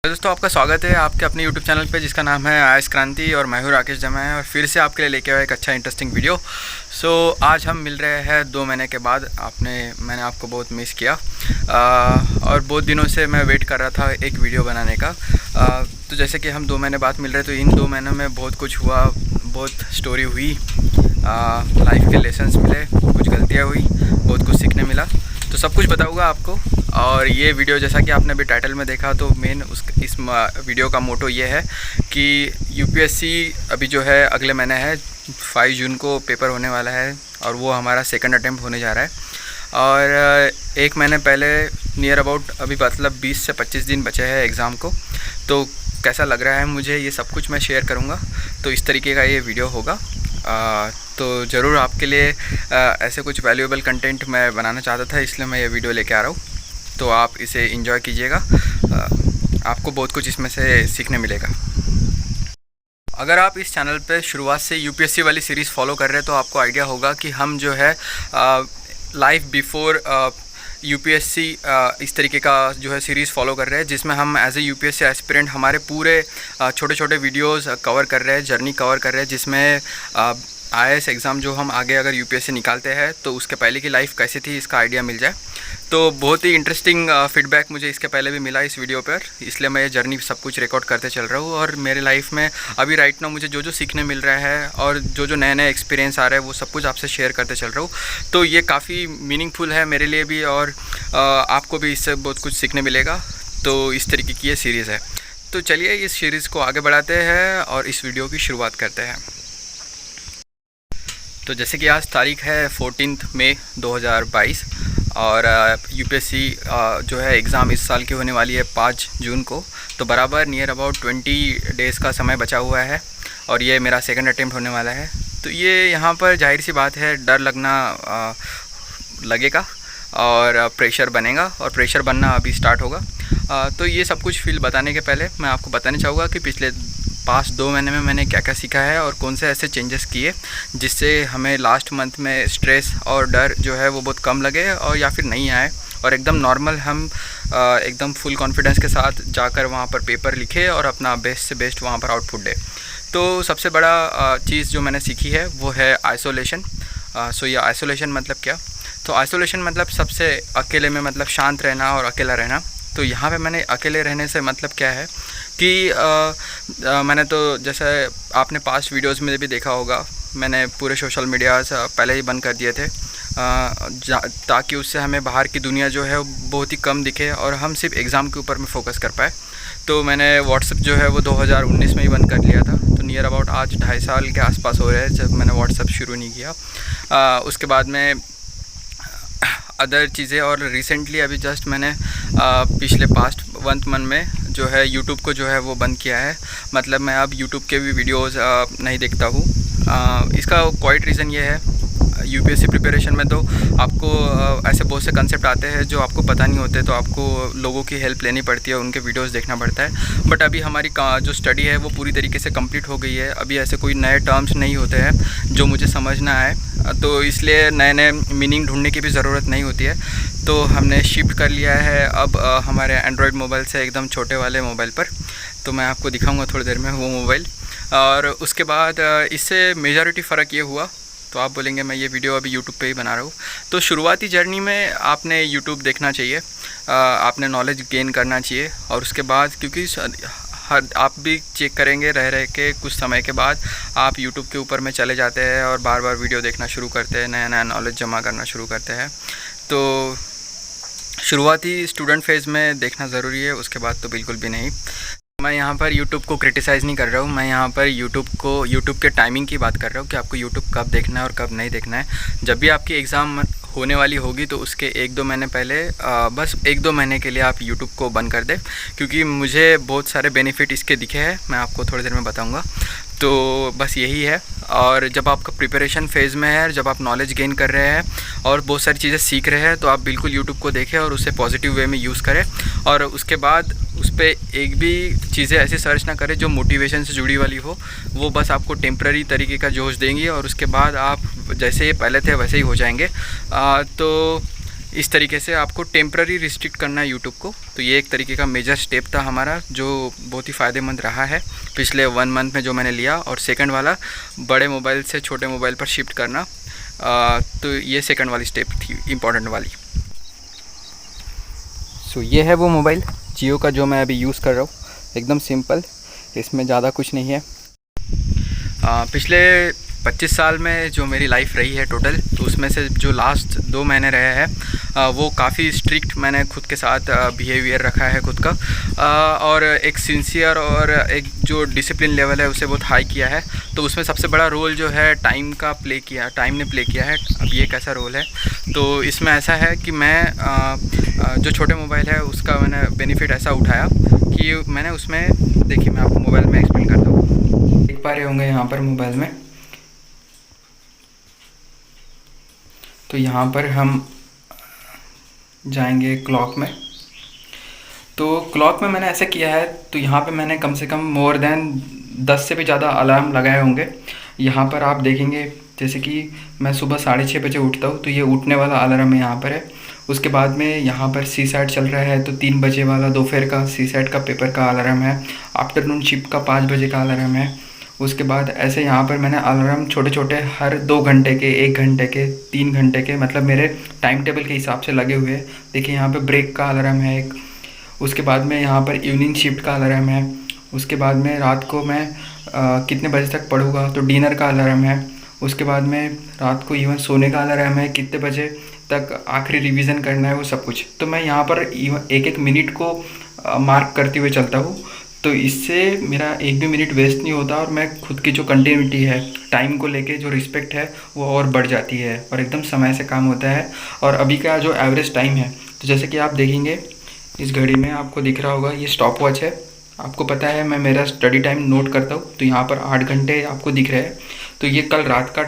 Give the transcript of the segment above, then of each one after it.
दोस्तों, आपका स्वागत है आपके अपने YouTube चैनल पे जिसका नाम है आयस क्रांति और मैं हूँ राकेश जमा है और फिर से आपके लिए लेके आया एक अच्छा इंटरेस्टिंग वीडियो। आज हम मिल रहे हैं 2 महीने के बाद। मैंने आपको बहुत मिस किया और बहुत दिनों से मैं वेट कर रहा था एक वीडियो बनाने का। तो जैसे कि हम 2 महीने बाद मिल रहे तो इन 2 महीनों में बहुत कुछ हुआ, बहुत स्टोरी हुई, लाइफ के लेसन्स मिले, कुछ गलतियाँ हुई, बहुत कुछ सीखने मिला। तो सब कुछ बताऊंगा आपको। और ये वीडियो जैसा कि आपने अभी टाइटल में देखा तो इस वीडियो का मोटो ये है कि यूपीएससी अभी जो है अगले महीने है, 5 जून को पेपर होने वाला है और वो हमारा सेकंड अटेम्प्ट होने जा रहा है। और 1 महीने पहले नियर अबाउट अभी मतलब 20 से 25 दिन बचे हैं एग्ज़ाम को। तो कैसा लग रहा है मुझे, ये सब कुछ मैं शेयर करूँगा। तो इस तरीके का ये वीडियो होगा। तो ज़रूर आपके लिए ऐसे कुछ वैल्यूएबल कंटेंट मैं बनाना चाहता था, इसलिए मैं ये वीडियो लेके आ रहा हूँ। तो आप इसे एंजॉय कीजिएगा, आपको बहुत कुछ इसमें से सीखने मिलेगा। अगर आप इस चैनल पे शुरुआत से यूपीएससी वाली सीरीज़ फॉलो कर रहे हैं तो आपको आइडिया होगा कि हम जो है लाइफ बिफोर यूपीएससी इस तरीके का जो है सीरीज़ फॉलो कर रहे हैं, जिसमें हम एज ए यूपीएससी एस्पिरेंट हमारे पूरे छोटे छोटे वीडियोस कवर कर रहे हैं, जर्नी कवर कर रहे हैं, जिसमें आईएएस एग्ज़ाम जो हम आगे अगर यूपीएससी निकालते हैं तो उसके पहले की लाइफ कैसी थी इसका आइडिया मिल जाए। तो बहुत ही इंटरेस्टिंग फीडबैक मुझे इसके पहले भी मिला इस वीडियो पर, इसलिए मैं ये जर्नी सब कुछ रिकॉर्ड करते चल रहा हूँ। और मेरे लाइफ में अभी राइट नाउ मुझे जो जो सीखने मिल रहा है और जो नए नए एक्सपीरियंस आ रहे हैं वो सब कुछ आपसे शेयर करते चल रहा हूँ। तो ये काफ़ी मीनिंगफुल है मेरे लिए भी और आपको भी इससे बहुत कुछ सीखने मिलेगा। तो इस तरीके की ये सीरीज़ है। तो चलिए इस सीरीज़ को आगे बढ़ाते हैं और इस वीडियो की शुरुआत करते हैं। तो जैसे कि आज तारीख है 14 मई 2022 और यूपीएससी जो है एग्ज़ाम इस साल की होने वाली है 5 जून को। तो बराबर नियर अबाउट 20 डेज़ का समय बचा हुआ है और ये मेरा सेकंड अटेम्प्ट होने वाला है। तो ये यहाँ पर जाहिर सी बात है डर लगना लगेगा और प्रेशर बनेगा और प्रेशर बनना अभी स्टार्ट होगा। तो ये सब कुछ फील बताने के पहले मैं आपको बताना चाहूँगा कि पिछले पास्ट 2 महीने में मैंने क्या क्या सीखा है और कौन से ऐसे चेंजेस किए जिससे हमें लास्ट मंथ में स्ट्रेस और डर जो है वो बहुत कम लगे और या फिर नहीं आए और एकदम नॉर्मल हम एकदम फुल कॉन्फिडेंस के साथ जाकर वहाँ पर पेपर लिखे और अपना बेस्ट से बेस्ट वहाँ पर आउटपुट दे। तो सबसे बड़ा चीज़ जो मैंने सीखी है वो है आइसोलेशन। ये आइसोलेशन मतलब क्या? तो आइसोलेशन मतलब सबसे अकेले में मतलब शांत रहना और अकेला रहना। तो यहाँ पे मैंने अकेले रहने से मतलब क्या है कि मैंने तो जैसे आपने पास्ट वीडियोस में भी देखा होगा, मैंने पूरे सोशल मीडिया पहले ही बंद कर दिए थे ताकि उससे हमें बाहर की दुनिया जो है बहुत ही कम दिखे और हम सिर्फ एग्ज़ाम के ऊपर में फ़ोकस कर पाए। तो मैंने व्हाट्सएप जो है वो 2019 में ही बंद कर लिया था। तो नियर अबाउट आज 2.5 साल के आसपास हो रहे हैं जब मैंने व्हाट्सएप शुरू नहीं किया। उसके बाद में अदर चीज़ें और रिसेंटली अभी जस्ट मैंने पिछले पास्ट 1 मंथ में जो है यूट्यूब को जो है वो बंद किया है। मतलब मैं अब यूट्यूब के भी वीडियोस नहीं देखता हूँ। इसका क्वाइट रीज़न ये है, यूपीएससी प्रिपरेशन में तो आपको ऐसे बहुत से कंसेप्ट आते हैं जो आपको पता नहीं होते, तो आपको लोगों की हेल्प लेनी पड़ती है, उनके वीडियोस देखना पड़ता है। बट अभी हमारी जो स्टडी है वो पूरी तरीके से कंप्लीट हो गई है। अभी ऐसे कोई नए टर्म्स नहीं होते हैं जो मुझे समझना आए, तो इसलिए नए नए मीनिंग ढूंढने की भी ज़रूरत नहीं होती है। तो हमने शिफ्ट कर लिया है अब हमारे एंड्रॉयड मोबाइल से एकदम छोटे वाले मोबाइल पर। तो मैं आपको दिखाऊँगा थोड़ी देर में वो मोबाइल। और उसके बाद इससे मेजॉरिटी फ़र्क ये हुआ, तो आप बोलेंगे मैं ये वीडियो अभी यूट्यूब पे ही बना रहा हूँ। तो शुरुआती जर्नी में आपने यूट्यूब देखना चाहिए, आपने नॉलेज गेन करना चाहिए। और उसके बाद क्योंकि आप भी चेक करेंगे रह के कुछ समय के बाद आप यूट्यूब के ऊपर में चले जाते हैं और बार बार वीडियो देखना शुरू करते हैं, नया नया नॉलेज जमा करना शुरू करते हैं। तो शुरुआती स्टूडेंट फेज़ में देखना ज़रूरी है, उसके बाद तो बिल्कुल भी नहीं। मैं यहाँ पर YouTube को क्रिटिसाइज़ नहीं कर रहा हूँ, मैं यहाँ पर YouTube के टाइमिंग की बात कर रहा हूँ कि आपको YouTube कब देखना है और कब नहीं देखना है। जब भी आपकी एग्ज़ाम होने वाली होगी तो उसके 1-2 महीने पहले बस 1-2 महीने के लिए आप YouTube को बंद कर दें, क्योंकि मुझे बहुत सारे बेनिफिट इसके दिखे हैं, मैं आपको थोड़ी देर में बताऊँगा। तो बस यही है। और जब आपका प्रिपरेशन फेज़ में है, जब आप नॉलेज गेन कर रहे हैं और बहुत सारी चीज़ें सीख रहे हैं, तो आप बिल्कुल यूट्यूब को देखें और उसे पॉजिटिव वे में यूज़ करें। और उसके बाद उस पर एक भी चीज़ें ऐसी सर्च ना करें जो मोटिवेशन से जुड़ी वाली हो, वो बस आपको टेम्प्रेरी तरीके का जोश देंगी और उसके बाद आप जैसे ये पहले थे वैसे ही हो जाएंगे। तो इस तरीके से आपको टेम्प्ररी रिस्ट्रिक्ट करना है यूट्यूब को। तो ये एक तरीके का मेजर स्टेप था हमारा जो बहुत ही फ़ायदेमंद रहा है पिछले 1 मंथ में जो मैंने लिया। और सेकंड वाला बड़े मोबाइल से छोटे मोबाइल पर शिफ्ट करना, तो ये सेकंड वाली स्टेप थी इम्पॉर्टेंट वाली। सो ये है वो मोबाइल जियो का जो मैं अभी यूज़ कर रहा हूँ, एकदम सिंपल, इसमें ज़्यादा कुछ नहीं है। पिछले 25 साल में जो मेरी लाइफ रही है टोटल, तो उसमें से जो लास्ट 2 महीने रहे हैं वो काफ़ी स्ट्रिक्ट मैंने खुद के साथ बिहेवियर रखा है खुद का, और एक सिंसियर और एक जो डिसिप्लिन लेवल है उसे बहुत हाई किया है। तो उसमें सबसे बड़ा रोल जो है टाइम ने प्ले किया है। अब ये कैसा रोल है, तो इसमें ऐसा है कि मैं जो छोटे मोबाइल है उसका मैंने बेनिफिट ऐसा उठाया कि मैंने उसमें, देखिए मैं आपको मोबाइल में एक्सप्लेन करता हूँ, देख पा रहे होंगे यहाँ पर मोबाइल में। तो यहाँ पर हम जाएंगे क्लॉक में। तो क्लॉक में मैंने ऐसा किया है, तो यहाँ पे मैंने कम से कम मोर देन 10 से भी ज़्यादा अलार्म लगाए होंगे। यहाँ पर आप देखेंगे जैसे कि मैं सुबह 6:30 बजे उठता हूँ, तो ये उठने वाला अलार्म यहाँ पर है। उसके बाद में यहाँ पर CSAT चल रहा है, तो 3 बजे वाला दोपहर का CSAT का पेपर का अलार्म है। आफ्टरनून शिफ्ट का 5 बजे का अलार्म है। उसके बाद ऐसे यहाँ पर मैंने अलार्म छोटे छोटे हर 2 घंटे के, 1 घंटे के, 3 घंटे के, मतलब मेरे टाइम टेबल के हिसाब से लगे हुए हैं। देखिए यहाँ पे ब्रेक का अलार्म है एक। उसके बाद में यहाँ पर इवनिंग शिफ्ट का अलार्म है। उसके बाद में रात को मैं कितने बजे तक पढ़ूँगा, तो डिनर का अलार्म है। उसके बाद में रात को इवन सोने का अलार्म है, कितने बजे तक आखिरी रिवीजन करना है, वो सब कुछ। तो मैं यहाँ पर एक एक मिनट को मार्क करते हुए चलता हूँ। तो इससे मेरा एक भी मिनट वेस्ट नहीं होता और मैं खुद की जो कंटिन्यूटी है, टाइम को लेके जो रिस्पेक्ट है वो और बढ़ जाती है और एकदम समय से काम होता है। और अभी का जो एवरेज टाइम है, तो जैसे कि आप देखेंगे इस घड़ी में आपको दिख रहा होगा, ये स्टॉप वॉच है। आपको पता है मैं मेरा स्टडी टाइम नोट करता हूँ, तो यहाँ पर 8 घंटे आपको दिख रहे हैं। तो ये कल रात का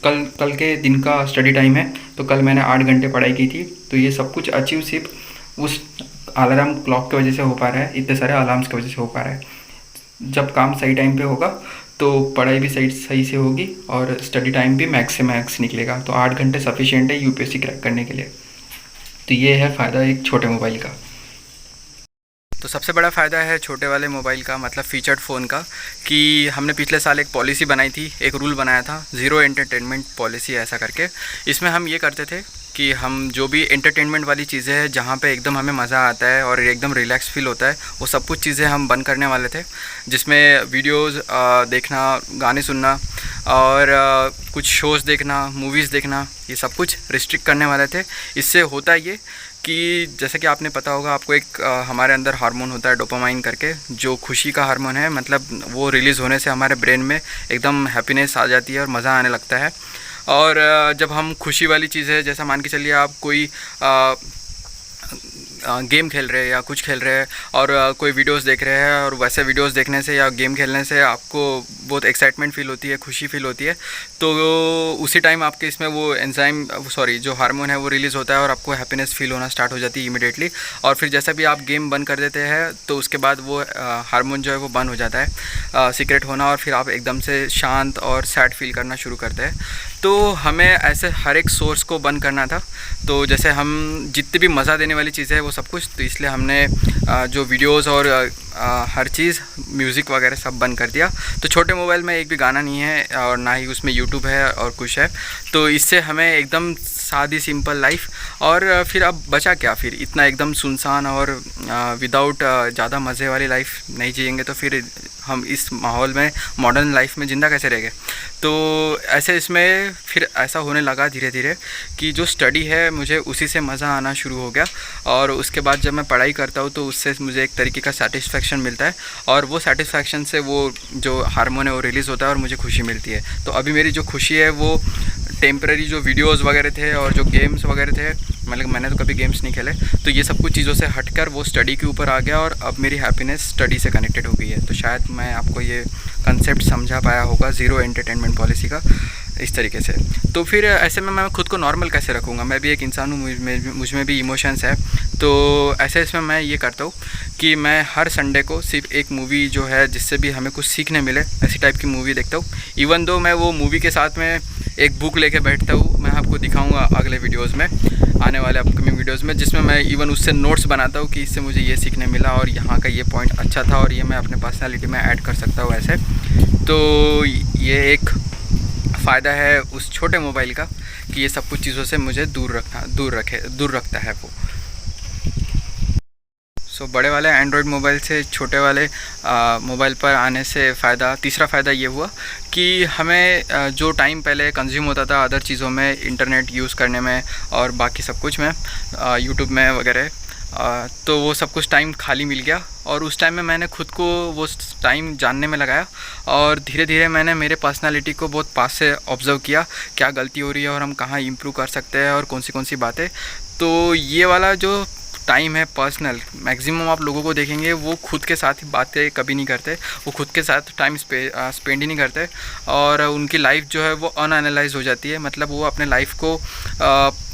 कल के दिन का स्टडी टाइम है। तो कल मैंने 8 घंटे पढ़ाई की थी। तो ये सब कुछ अचीव सिर्फ उस अलार्म क्लॉक की वजह से हो पा रहा है, इतने सारे अलार्म्स की वजह से हो पा रहा है। जब काम सही टाइम पे होगा तो पढ़ाई भी सही से होगी और स्टडी टाइम भी मैक्स से मैक्स निकलेगा। तो 8 घंटे सफिशिएंट है UPSC क्रैक करने के लिए। तो ये है फ़ायदा एक छोटे मोबाइल का। तो सबसे बड़ा फ़ायदा है छोटे वाले मोबाइल का, मतलब फीचर्ड फ़ोन का, कि हमने पिछले साल एक पॉलिसी बनाई थी, एक रूल बनाया था, ज़ीरो एंटरटेनमेंट पॉलिसी ऐसा करके। इसमें हम ये करते थे कि हम जो भी एंटरटेनमेंट वाली चीज़ें हैं जहाँ पे एकदम हमें मज़ा आता है और एकदम रिलैक्स फील होता है, वो सब कुछ चीज़ें हम बंद करने वाले थे। जिसमें वीडियोज़ देखना, गाने सुनना और कुछ शोज़ देखना, मूवीज़ देखना, ये सब कुछ रिस्ट्रिक्ट करने वाले थे। इससे होता ये कि जैसे कि आपने पता होगा, आपको एक हमारे अंदर हार्मोन होता है डोपामाइन करके, जो खुशी का हार्मोन है। मतलब वो रिलीज़ होने से हमारे ब्रेन में एकदम हैप्पीनेस आ जाती है और मज़ा आने लगता है। और जब हम खुशी वाली चीज़ें, जैसा मान के चलिए आप कोई गेम खेल रहे हैं या कुछ खेल रहे हैं और कोई वीडियोस देख रहे हैं, और वैसे वीडियोस देखने से या गेम खेलने से आपको बहुत एक्साइटमेंट फील होती है, खुशी फील होती है। तो उसी टाइम आपके इसमें वो जो हार्मोन है वो रिलीज़ होता है और आपको हैप्पीनेस फील होना स्टार्ट हो जाती है इमीडिएटली। और फिर जैसा भी आप गेम बंद कर देते हैं तो उसके बाद वो हार्मोन जो है वो बंद हो जाता है सीक्रेट होना, और फिर आप एकदम से शांत और सैड फील करना शुरू करते हैं। तो हमें ऐसे हर एक सोर्स को बंद करना था। तो जैसे हम जितनी भी मज़ा देने वाली चीज़ें हैं वो सब कुछ, तो इसलिए हमने जो वीडियोस और हर चीज़, म्यूज़िक वगैरह सब बंद कर दिया। तो छोटे मोबाइल में एक भी गाना नहीं है और ना ही उसमें यूट्यूब है और कुछ है। तो इससे हमें एकदम सादी सिंपल लाइफ, और फिर अब बचा क्या, फिर इतना एकदम सुनसान और विदाउट ज़्यादा मज़े वाली लाइफ नहीं जिएंगे तो फिर हम इस माहौल में, मॉडर्न लाइफ में ज़िंदा कैसे रहेंगे। तो ऐसे इसमें फिर ऐसा होने लगा धीरे धीरे कि जो स्टडी है मुझे उसी से मज़ा आना शुरू हो गया। और उसके बाद जब मैं पढ़ाई करता हूँ तो उससे मुझे एक तरीके का सेटिस्फेक्शन मिलता है, और वो सेटिस्फेक्शन से वो जो हार्मोन है वो रिलीज़ होता है और मुझे खुशी मिलती है। तो अभी मेरी जो खुशी है वो टेम्पररी जो वीडियोस वगैरह थे और जो गेम्स वगैरह थे, मतलब मैंने तो कभी गेम्स नहीं खेले, तो ये सब कुछ चीज़ों से हटकर वो स्टडी के ऊपर आ गया और अब मेरी हैप्पीनेस स्टडी से कनेक्टेड हो गई है। तो शायद मैं आपको ये कंसेप्ट समझा पाया होगा ज़ीरो एंटरटेनमेंट पॉलिसी का इस तरीके से। तो फिर ऐसे में मैं खुद को नॉर्मल कैसे रखूँगा, मैं भी एक इंसान हूँ, मुझ में भी इमोशंस है। तो ऐसे इसमें मैं ये करता हूँ कि मैं हर संडे को सिर्फ एक मूवी जो है जिससे भी हमें कुछ सीखने मिले, ऐसी टाइप की मूवी देखता हूँ। इवन दो मैं वो मूवी के साथ में एक बुक लेके बैठता हूँ, मैं आपको दिखाऊंगा अगले वीडियोस में। आने वाले अपकमिंग वीडियोस में, जिसमें मैं इवन उससे नोट्स बनाता हूँ कि इससे मुझे ये सीखने मिला और यहाँ का ये पॉइंट अच्छा था और ये मैं अपने पर्सनालिटी में ऐड कर सकता हूँ ऐसे। तो ये एक फ़ायदा है उस छोटे मोबाइल का कि ये सब कुछ चीज़ों से मुझे दूर रखता है वो। सो बड़े वाले एंड्रॉयड मोबाइल से छोटे वाले मोबाइल पर आने से तीसरा फ़ायदा ये हुआ कि हमें जो टाइम पहले कंज्यूम होता था अदर चीज़ों में, इंटरनेट यूज़ करने में और बाकी सब कुछ में, यूट्यूब में वगैरह, तो वो सब कुछ टाइम खाली मिल गया। और उस टाइम में मैंने खुद को वो टाइम जानने में लगाया और धीरे धीरे मैंने मेरे पर्सनालिटी को बहुत पास से ऑब्ज़र्व किया, क्या गलती हो रही है और हम कहाँ इम्प्रूव कर सकते हैं और कौन सी बातें। तो ये वाला जो टाइम है पर्सनल, मैक्सिमम आप लोगों को देखेंगे वो खुद के साथ ही बातें कभी नहीं करते, वो खुद के साथ टाइम स्पेंड ही नहीं करते और उनकी लाइफ जो है वो अनएनालाइज हो जाती है। मतलब वो अपने लाइफ को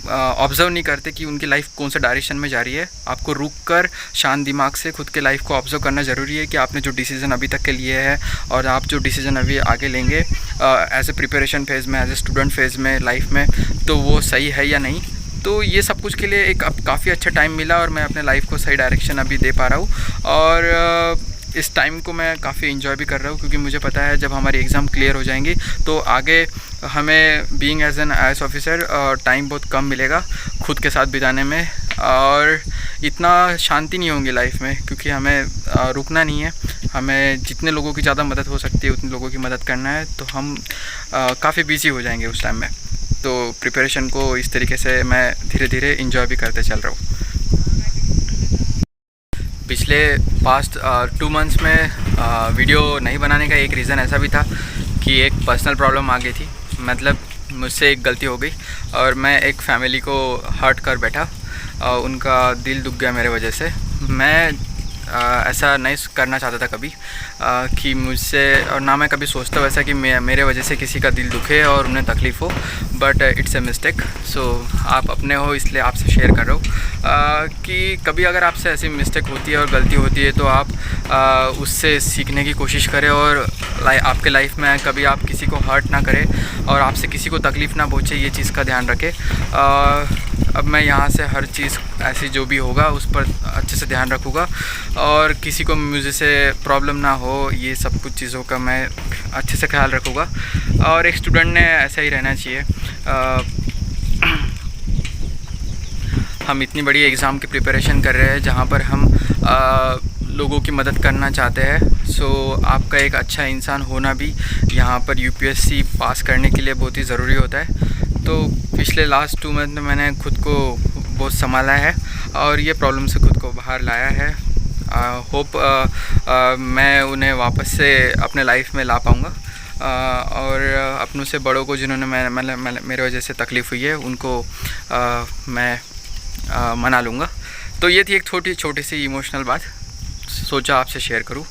ऑब्ज़र्व नहीं करते कि उनकी लाइफ कौन से डायरेक्शन में जा रही है। आपको रुक कर शांत दिमाग से खुद के लाइफ को ऑब्ज़र्व करना ज़रूरी है कि आपने जो डिसीज़न अभी तक के लिए है और आप जो डिसीज़न अभी आगे लेंगे एज ए प्रिपरेशन फेज़ में, एज ए स्टूडेंट फेज़ में लाइफ में, तो वो सही है या नहीं। तो ये सब कुछ के लिए एक अब काफ़ी अच्छा टाइम मिला और मैं अपने लाइफ को सही डायरेक्शन अभी दे पा रहा हूँ और इस टाइम को मैं काफ़ी एंजॉय भी कर रहा हूँ, क्योंकि मुझे पता है जब हमारी एग्ज़ाम क्लियर हो जाएंगी तो आगे हमें being as an IAS officer time बहुत कम मिलेगा खुद के साथ बिताने में और इतना शांति नहीं होंगी लाइफ में, क्योंकि हमें रुकना नहीं है। हमें जितने लोगों की ज़्यादा मदद हो सकती है उतने लोगों की मदद करना है, तो हम काफ़ी बिजी हो जाएंगे उस टाइम में। तो प्रिपरेशन को इस तरीके से मैं धीरे धीरे इंजॉय भी करते चल रहा हूँ। पिछले पास्ट 2 मंथ्स में वीडियो नहीं बनाने का एक रीज़न ऐसा भी था कि एक पर्सनल प्रॉब्लम आ गई थी। मतलब मुझसे एक गलती हो गई और मैं एक फैमिली को हर्ट कर बैठा, उनका दिल दुख गया मेरे वजह से। मैं ऐसा नहीं करना चाहता था कभी कि मुझसे, और ना मैं कभी सोचता हूँ ऐसा कि मेरे वजह से किसी का दिल दुखे और उन्हें तकलीफ़ हो, बट इट्स ए मिस्टेक। सो आप अपने हो इसलिए आपसे शेयर कर रहा हूँ कि कभी अगर आपसे ऐसी मिस्टेक होती है और गलती होती है तो आप उससे सीखने की कोशिश करें और आपके लाइफ में कभी आप किसी को हर्ट ना करें और आपसे किसी को तकलीफ़ ना पहुँचे, ये चीज़ का ध्यान रखें। अब मैं यहाँ से हर चीज़ ऐसी जो भी होगा उस पर अच्छे से ध्यान रखूँगा और किसी को मुझे से प्रॉब्लम ना हो, ये सब कुछ चीज़ों का मैं अच्छे से ख्याल रखूँगा। और एक स्टूडेंट ने ऐसा ही रहना चाहिए। हम इतनी बड़ी एग्ज़ाम की प्रिपरेशन कर रहे हैं जहाँ पर हम लोगों की मदद करना चाहते हैं। सो आपका एक अच्छा इंसान होना भी यहाँ पर UPSC पास करने के लिए बहुत ही ज़रूरी होता है। तो पिछले लास्ट 2 मंथ में मैंने खुद को बहुत संभाला है और ये प्रॉब्लम से खुद को बाहर लाया है। होप मैं उन्हें वापस से अपने लाइफ में ला पाऊँगा और अपनों से बड़ों को जिन्होंने मेरे वजह से तकलीफ़ हुई है उनको मैं मना लूँगा। तो ये थी एक छोटी सी इमोशनल बात, सोचा आपसे शेयर करूँ।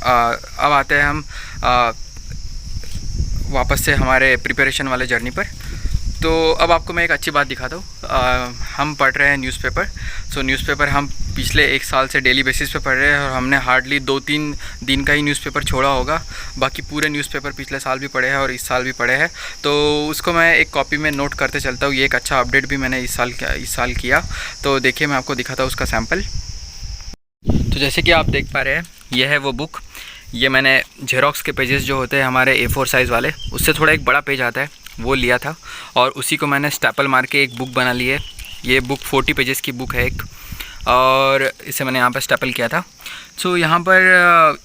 अब आते हैं हम वापस से हमारे प्रिपरेशन वाले जर्नी पर। तो अब आपको मैं एक अच्छी बात दिखाता हूँ। हम पढ़ रहे हैं न्यूज़पेपर। सो न्यूज़पेपर हम पिछले 1 साल से डेली बेसिस पे पढ़ रहे हैं और हमने हार्डली 2-3 दिन का ही न्यूज़पेपर छोड़ा होगा, बाकी पूरे न्यूज़पेपर पिछले साल भी पढ़े हैं और इस साल भी पढ़े हैं। तो उसको मैं एक कॉपी में नोट करते चलता हूँ। ये एक अच्छा अपडेट भी मैंने इस साल किया। तो देखिए मैं आपको दिखाता हूँ उसका सैम्पल। तो जैसे कि आप देख पा रहे हैं, ये है वो बुक। ये मैंने जेरोक्स के पेजेस जो होते हैं हमारे A4 साइज़ वाले, उससे थोड़ा एक बड़ा पेज आता है, वो लिया था और उसी को मैंने स्टेपल मार के एक बुक बना ली है। ये बुक 40 पेजेस की बुक है एक, और इसे मैंने यहाँ पर स्टेपल किया था। सो यहाँ पर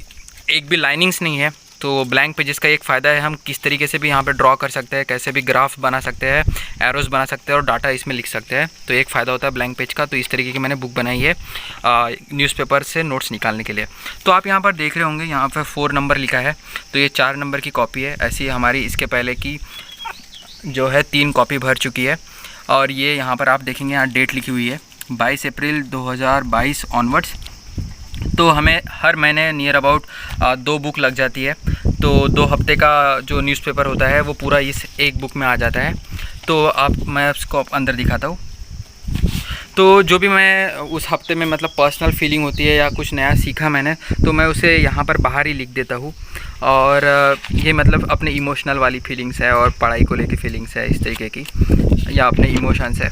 एक भी लाइनिंग्स नहीं है, तो ब्लैंक पेजेस का एक फ़ायदा है, हम किस तरीके से भी यहाँ पे ड्रॉ कर सकते हैं, कैसे भी ग्राफ बना सकते हैं, एरोज़ बना सकते हैं और डाटा इसमें लिख सकते हैं। तो एक फ़ायदा होता है ब्लैंक पेज का। तो इस तरीके की मैंने बुक बनाई है न्यूज़पेपर से नोट्स निकालने के लिए। तो आप यहाँ पर देख रहे होंगे, यहाँ पर 4 नंबर लिखा है, तो ये 4 नंबर की कॉपी है। ऐसी हमारी इसके पहले की जो है 3 कॉपी भर चुकी है। और ये यहाँ पर आप देखेंगे, यहाँ डेट लिखी हुई है 22 अप्रैल 2022 ऑनवर्ड्स। तो हमें हर महीने नियर अबाउट 2 बुक लग जाती है। तो 2 हफ्ते का जो न्यूज़पेपर होता है वो पूरा इस एक बुक में आ जाता है। तो मैं उसको अंदर दिखाता हूँ। तो जो भी मैं उस हफ्ते में मतलब पर्सनल फीलिंग होती है या कुछ नया सीखा मैंने, तो मैं उसे यहाँ पर बाहर ही लिख देता हूँ। और ये मतलब अपने इमोशनल वाली फीलिंग्स है और पढ़ाई को लेके फीलिंग्स है इस तरीके की, या अपने इमोशंस है।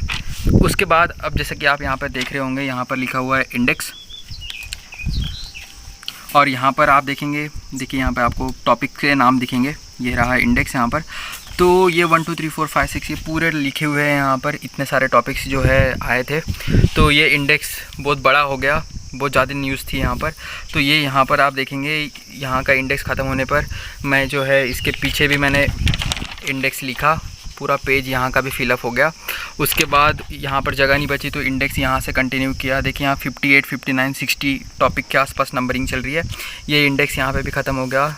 उसके बाद अब जैसे कि आप यहाँ पर देख रहे होंगे, यहाँ पर लिखा हुआ है इंडेक्स, और यहाँ पर आप देखेंगे, देखिए यहाँ पर आपको टॉपिक के नाम दिखेंगे, ये रहा इंडेक्स यहाँ पर। तो ये 1 2 3 4 5 6 ये पूरे लिखे हुए हैं यहाँ पर, इतने सारे टॉपिक्स जो है आए थे। तो ये इंडेक्स बहुत बड़ा हो गया, बहुत ज़्यादा न्यूज़ थी यहाँ पर। तो ये यहाँ पर आप देखेंगे, यहाँ का इंडेक्स ख़त्म होने पर मैं जो है इसके पीछे भी मैंने इंडेक्स लिखा, पूरा पेज यहाँ का भी फिलअप हो गया। उसके बाद यहाँ पर जगह नहीं बची तो इंडेक्स यहाँ से कंटिन्यू किया। देखिए यहाँ 58 59 60 टॉपिक के आसपास नंबरिंग चल रही है। ये इंडेक्स यहाँ पे भी ख़त्म हो गया।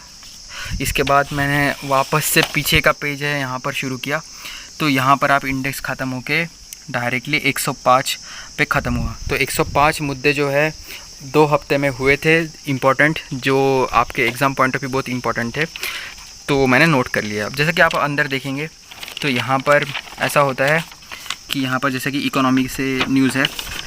इसके बाद मैंने वापस से पीछे का पेज है यहाँ पर शुरू किया। तो यहाँ पर आप इंडेक्स ख़त्म होके डायरेक्टली 105 पे ख़त्म हुआ। तो 105 मुद्दे जो है 2 हफ्ते में हुए थे इम्पॉर्टेंट, जो आपके एग्ज़ाम पॉइंट ऑफ व्यू बहुत इम्पॉर्टेंट थे, तो मैंने नोट कर लिया। अब जैसा कि आप अंदर देखेंगे तो यहाँ पर ऐसा होता है कि यहाँ पर जैसे कि इकोनॉमी से न्यूज़ है,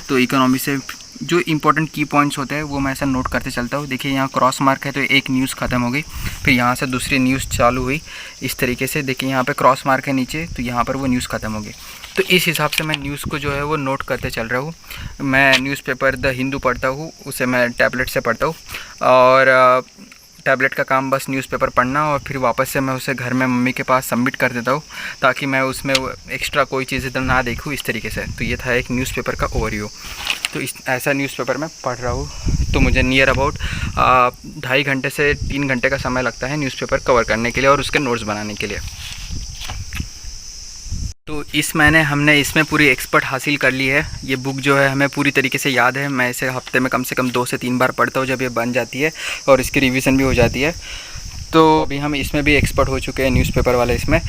तो इकोनॉमी से जो इम्पोर्टेंट की पॉइंट्स होते हैं वो मैं ऐसा नोट करते चलता हूँ। देखिए यहाँ क्रॉस मार्क है तो एक न्यूज़ ख़त्म हो गई, फिर यहाँ से दूसरी न्यूज़ चालू हुई इस तरीके से। देखिए यहाँ पे क्रॉस मार्क है नीचे, तो यहाँ पर वो न्यूज़ ख़त्म हो गई। तो इस हिसाब से मैं न्यूज़ को जो है वो नोट करते चल रहा हूँ। मैं न्यूज़पेपर द हिंदू पढ़ता हूँ, उसे मैं टैबलेट से पढ़ता हूँ, और टैबलेट का काम बस न्यूज़पेपर पढ़ना, और फिर वापस से मैं उसे घर में मम्मी के पास सबमिट कर देता हूँ, ताकि मैं उसमें एक्स्ट्रा कोई चीज़ इधर ना देखूँ इस तरीके से। तो ये था एक न्यूज़पेपर का ओवरव्यू। तो इस ऐसा न्यूज़पेपर मैं पढ़ रहा हूँ। तो मुझे नियर अबाउट 2.5 घंटे से 3 घंटे का समय लगता है न्यूज़पेपर कवर करने के लिए और उसके नोट्स बनाने के लिए। तो इस महीने हमने इसमें पूरी एक्सपर्ट हासिल कर ली है। ये बुक जो है हमें पूरी तरीके से याद है। मैं इसे हफ्ते में कम से कम 2 से 3 बार पढ़ता हूँ जब ये बन जाती है, और इसकी रिवीजन भी हो जाती है। तो अभी हम इसमें भी एक्सपर्ट हो चुके हैं न्यूज़पेपर वाले इसमें।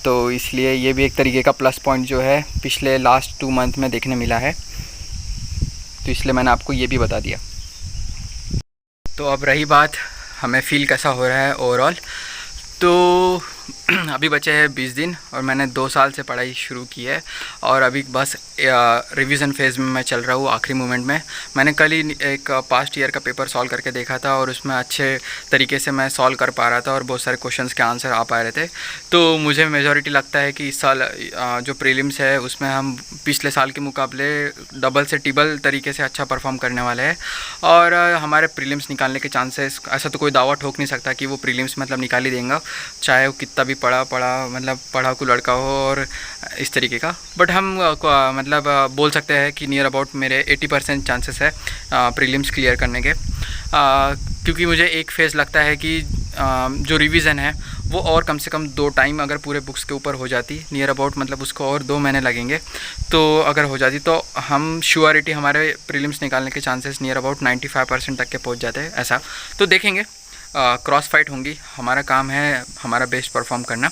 तो इसलिए ये भी एक तरीके का प्लस पॉइंट जो है पिछले लास्ट 2 मंथ में देखने मिला है। तो इसलिए मैंने आपको ये भी बता दिया। तो अब रही बात हमें फ़ील कैसा हो रहा है ओवरऑल। तो अभी बचे हैं 20 दिन और मैंने 2 साल से पढ़ाई शुरू की है, और अभी बस रिवीजन फेज़ में मैं चल रहा हूँ, आखिरी मोमेंट में। मैंने कल ही एक पास्ट ईयर का पेपर सॉल्व करके देखा था, और उसमें अच्छे तरीके से मैं सॉल्व कर पा रहा था और बहुत सारे क्वेश्चंस के आंसर आ पा रहे थे। तो मुझे मेजॉरिटी लगता है कि इस साल जो प्रीलिम्स है उसमें हम पिछले साल के मुकाबले डबल से ट्रिपल तरीके से अच्छा परफॉर्म करने वाले हैं, और हमारे प्रीलिम्स निकालने के चांसेस, ऐसा तो कोई दावा ठोक नहीं सकता कि वो प्रीलिम्स मतलब निकाल ही देंगे, चाहे वो कितना भी मतलब पढ़ाकू लड़का हो और इस तरीके का। बट हम मतलब बोल सकते हैं कि नियर अबाउट मेरे 80% चांसेस है प्रीलिम्स क्लियर करने के, क्योंकि मुझे एक फेज़ लगता है कि जो रिवीजन है वो और कम से कम 2 टाइम अगर पूरे बुक्स के ऊपर हो जाती, नियर अबाउट मतलब उसको और 2 महीने लगेंगे, तो अगर हो जाती तो हम श्योरिटी हमारे प्रीलिम्स निकालने के चांसेस नियर अबाउट 95% तक के पहुंच जाते हैं। ऐसा तो देखेंगे, क्रॉस फाइट होंगी, हमारा काम है हमारा बेस्ट परफॉर्म करना।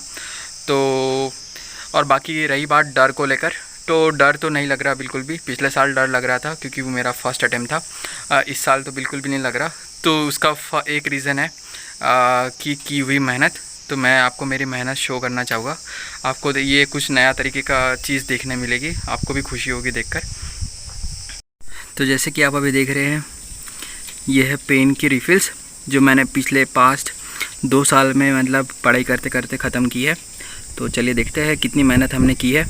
तो और बाकी रही बात डर को लेकर, तो डर तो नहीं लग रहा बिल्कुल भी। पिछले साल डर लग रहा था क्योंकि वो मेरा फर्स्ट अटैम्प्ट था, इस साल तो बिल्कुल भी नहीं लग रहा। तो उसका एक रीज़न है कि की हुई मेहनत। तो मैं आपको मेरी मेहनत शो करना चाहूँगा, आपको ये कुछ नया तरीके का चीज़ देखने मिलेगी, आपको भी खुशी होगी देखकर। तो जैसे कि आप अभी देख रहे हैं, ये है पेन की रिफिल्स जो मैंने पिछले पास्ट 2 साल में मतलब पढ़ाई करते करते ख़त्म की है। तो चलिए देखते हैं कितनी मेहनत हमने की है।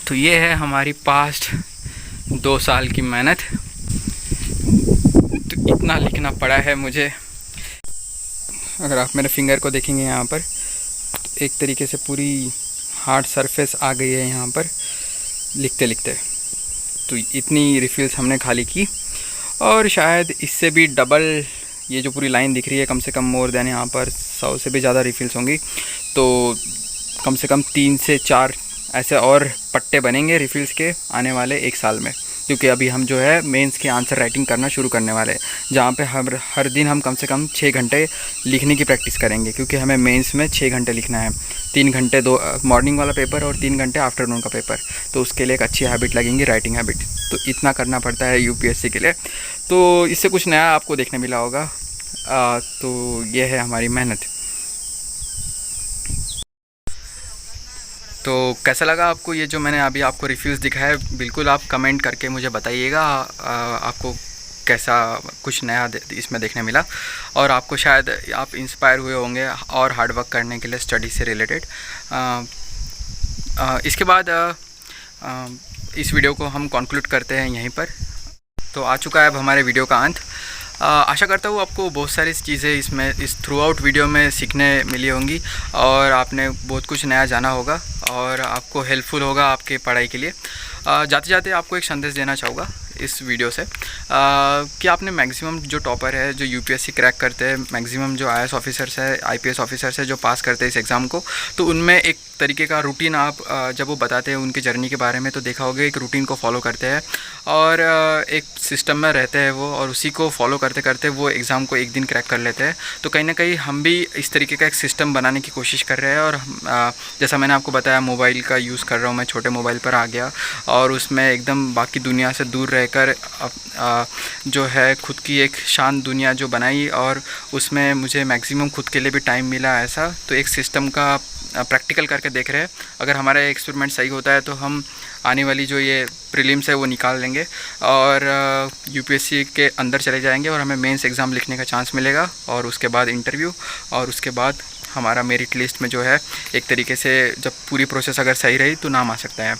तो ये है हमारी पास्ट 2 साल की मेहनत। तो इतना लिखना पड़ा है मुझे। अगर आप मेरे फिंगर को देखेंगे यहाँ पर, तो एक तरीके से पूरी हार्ड सरफेस आ गई है यहाँ पर लिखते लिखते। तो इतनी रिफिल्स हमने खाली की, और शायद इससे भी डबल ये जो पूरी लाइन दिख रही है, कम से कम मोर देन यहाँ पर 100 से भी ज़्यादा रिफिल्स होंगी। तो कम से कम 3 से 4 ऐसे और पट्टे बनेंगे रिफिल्स के आने वाले 1 साल में, क्योंकि अभी हम जो है मेंस के आंसर राइटिंग करना शुरू करने वाले हैं, जहाँ पे हर दिन हम कम से कम 6 घंटे लिखने की प्रैक्टिस करेंगे, क्योंकि हमें मेंस में 6 घंटे लिखना है। 3 घंटे दो मॉर्निंग वाला पेपर और 3 घंटे आफ्टरनून का पेपर, तो उसके लिए एक अच्छी हैबिट लगेंगी, राइटिंग हैबिट। तो इतना करना पड़ता है यूपीएससी के लिए। तो इससे कुछ नया आपको देखने मिला होगा। तो ये है हमारी मेहनत। तो कैसा लगा आपको ये जो मैंने अभी आपको रिव्यूज़ दिखाया है? बिल्कुल आप कमेंट करके मुझे बताइएगा आपको कैसा कुछ नया इसमें देखने मिला, और आपको शायद आप इंस्पायर हुए होंगे और हार्ड वर्क करने के लिए स्टडी से रिलेटेड। इसके बाद इस वीडियो को हम कंक्लूड करते हैं यहीं पर। तो आ चुका है अब हमारे वीडियो का अंत। आशा करता हूँ आपको बहुत सारी चीज़ें इस थ्रू आउट वीडियो में सीखने मिली होंगी, और आपने बहुत कुछ नया जाना होगा, और आपको हेल्पफुल होगा आपके पढ़ाई के लिए। जाते जाते आपको एक संदेश देना चाहूँगा इस वीडियो से, कि आपने मैक्सिमम जो टॉपर है, जो यूपीएससी क्रैक करते हैं, मैक्सिमम जो आईएएस ऑफिसर्स है, आईपीएस ऑफिसर्स है जो पास करते हैं इस एग्ज़ाम को, तो उनमें एक तरीके का रूटीन आप जब वो बताते हैं उनकी जर्नी के बारे में, तो देखा होगा एक रूटीन को फॉलो करते हैं और एक सिस्टम में रहते हैं वो, और उसी को फॉलो करते करते वो एग्ज़ाम को एक दिन क्रैक कर लेते हैं। तो कहीं ना कहीं हम भी इस तरीके का एक सिस्टम बनाने की कोशिश कर रहे हैं। और जैसा मैंने आपको बताया, मोबाइल का यूज़ कर रहा हूँ मैं, छोटे मोबाइल पर आ गया और उसमें एकदम बाकी दुनिया से दूर रहकर जो है खुद की एक शांत दुनिया जो बनाई, और उसमें मुझे मैक्सिमम खुद के लिए भी टाइम मिला। ऐसा तो एक सिस्टम का प्रैक्टिकल करके देख रहे हैं। अगर हमारा एक्सपेरिमेंट सही होता है तो हम आने वाली जो ये प्रीलिम्स है वो निकाल लेंगे और यूपीएससी के अंदर चले जाएंगे, और हमें मेंस एग्ज़ाम लिखने का चांस मिलेगा, और उसके बाद इंटरव्यू, और उसके बाद हमारा मेरिट लिस्ट में जो है एक तरीके से जब पूरी प्रोसेस अगर सही रही तो नाम आ सकता है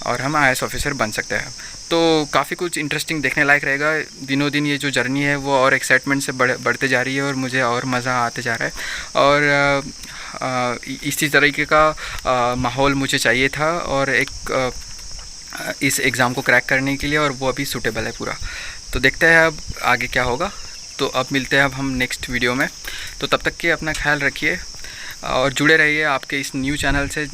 और हम आईएएस ऑफिसर बन सकते हैं। तो काफ़ी कुछ इंटरेस्टिंग देखने लायक रहेगा। दिनों दिन ये जो जर्नी है वो और एक्साइटमेंट से बढ़ते जा रही है, और मुझे और मज़ा आते जा रहा है। और इसी तरीके का माहौल मुझे चाहिए था, और एक इस एग्ज़ाम को क्रैक करने के लिए, और वो अभी सूटेबल है पूरा। तो देखते हैं अब आगे क्या होगा। तो अब मिलते हैं अब हम नेक्स्ट वीडियो में। तो तब तक के अपना ख्याल रखिए और जुड़े रहिए आपके इस न्यू चैनल से,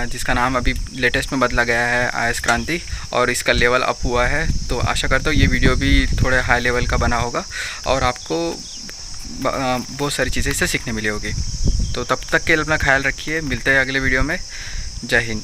जिसका नाम अभी लेटेस्ट में बदला गया है आईएएस क्रांति, और इसका लेवल अप हुआ है। तो आशा करता हूँ ये वीडियो भी थोड़े हाई लेवल का बना होगा और आपको बहुत सारी चीज़ें इससे सीखने मिली होगी। तो तब तक के लिए अपना ख्याल रखिए। मिलते हैं अगले वीडियो में। जय हिंद।